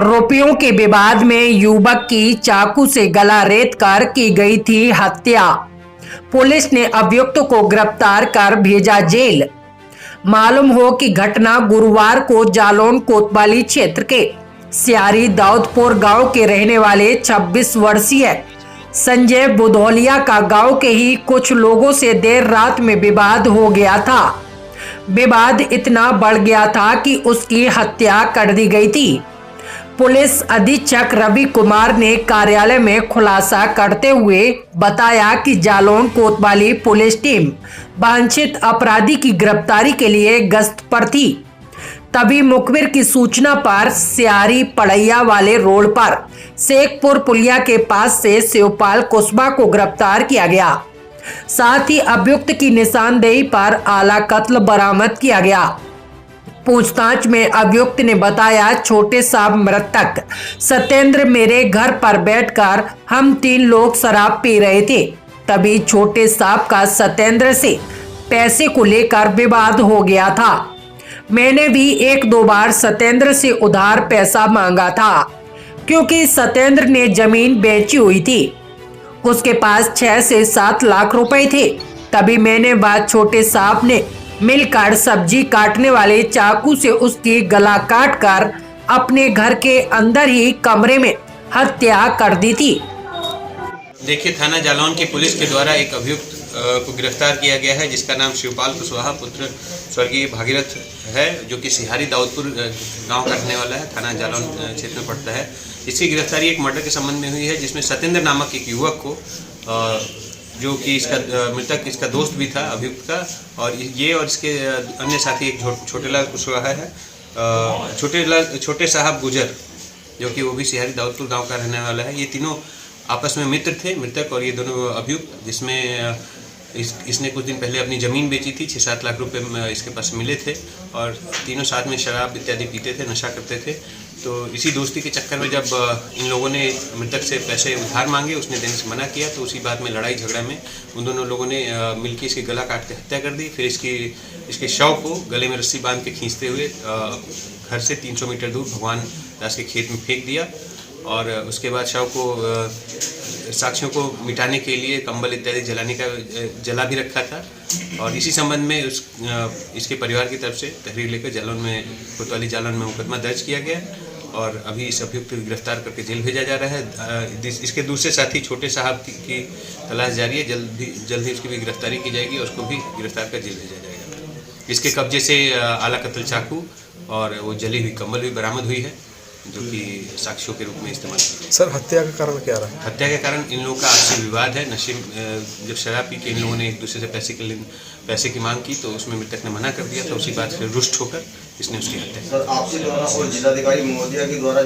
रुपयों के विवाद में युवक की चाकू से गला रेत कर की गई थी हत्या। पुलिस ने अभियुक्त को गिरफ्तार कर भेजा जेल। मालूम हो कि घटना गुरुवार को जालौन कोतवाली क्षेत्र के सियारी दाऊदपुर गांव के रहने वाले 26 वर्षीय संजय बुधौलिया का गांव के ही कुछ लोगों से देर रात में विवाद हो गया था। विवाद इतना बढ़ गया था कि उसकी हत्या कर दी गई थी। पुलिस अधीक्षक रवि कुमार ने कार्यालय में खुलासा करते हुए बताया कि जालौन कोतवाली पुलिस टीम वांछित अपराधी की गिरफ्तारी के लिए गश्त पर थी। तभी मुखबिर की सूचना पर सियारी पड़ैया वाले रोड पर शेखपुर पुलिया के पास से शिवपाल कुशवाहा को गिरफ्तार किया गया। साथ ही अभियुक्त की निशानदेही पर आला कत्ल बरामद किया गया। पूछताछ में अभियुक्त ने बताया, छोटे साहब मृतक सत्येंद्र मेरे घर पर बैठकर हम 3 लोग शराब पी रहे थे। तभी छोटे साहब का सत्येंद्र से पैसे को लेकर विवाद हो गया था। मैंने भी 1-2 बार सत्येंद्र से उधार पैसा मांगा था, क्योंकि सत्येंद्र ने जमीन बेची हुई थी। उसके पास 6 से 7 लाख रुपए थे। तभी मैंने बात छोटे साहब ने मिलकर सब्जी काटने वाले चाकू से उसकी गला काटकर अपने घर के अंदर ही कमरे में हत्या कर दी थी। देखिए, थाना जालौन की पुलिस के द्वारा एक अभियुक्त को गिरफ्तार किया गया है, जिसका नाम शिवपाल कुशवाहा पुत्र स्वर्गीय भागीरथ है, जो कि सिहारी दाऊदपुर गांव का रहने वाला है, थाना जालौन क्षेत्र में पड़ता है। इसकी गिरफ्तारी एक मर्डर के संबंध में हुई है, जिसमें सत्येंद्र नामक एक युवक को, जो कि इसका मृतक इसका दोस्त भी था अभियुक्त का, और ये और इसके अन्य साथी एक छोटेलाल कुशवाहा है, छोटे साहब गुजर, जो कि वो भी सिहारी दाऊदपुर गांव का रहने वाला है। ये तीनों आपस में मित्र थे, मृतक और ये दोनों अभियुक्त, जिसमें इसने कुछ दिन पहले अपनी ज़मीन बेची थी। 6-7 लाख रुपए इसके पास मिले थे और तीनों साथ में शराब इत्यादि पीते थे, नशा करते थे। तो इसी दोस्ती के चक्कर में जब इन लोगों ने मृतक से पैसे उधार मांगे, उसने देने से मना किया, तो उसी बात में लड़ाई झगड़ा में उन दोनों लोगों ने मिलकर इसकी गला काट के हत्या कर दी। फिर इसके शव को गले में रस्सी बांध के खींचते हुए घर से 300 मीटर दूर भगवान दास के खेत में फेंक दिया, और उसके बाद शव को साक्ष्यों को मिटाने के लिए कंबल इत्यादि जला भी रखा था। और इसी संबंध में इसके परिवार की तरफ से तहरीर लेकर कोतवाली जालौन में मुकदमा दर्ज किया गया, और अभी इस अभियुक्त को गिरफ्तार करके जेल भेजा जा रहा है। इसके दूसरे साथी छोटे साहब की तलाश जारी है। जल्द ही उसकी भी गिरफ्तारी की जाएगी और उसको भी गिरफ्तार कर जेल भेजा जाएगा। इसके कब्जे से आला कत्ल चाकू और वो जली हुई कंबल भी बरामद हुई है, जो कि साक्ष्यों के रूप में इस्तेमाल किया। सर, हत्या का कारण क्या रहा? हत्या के कारण इन लोगों का आपसी विवाद है। नशे जब शराब पी के इन लोगों ने एक दूसरे से पैसे की मांग की, तो उसमें मृतक ने मना कर दिया, तो उसी बात से रुष्ट होकर इसने उसकी हत्या की। सर, आपके द्वारा और जिलाधिकारी महोदया के द्वारा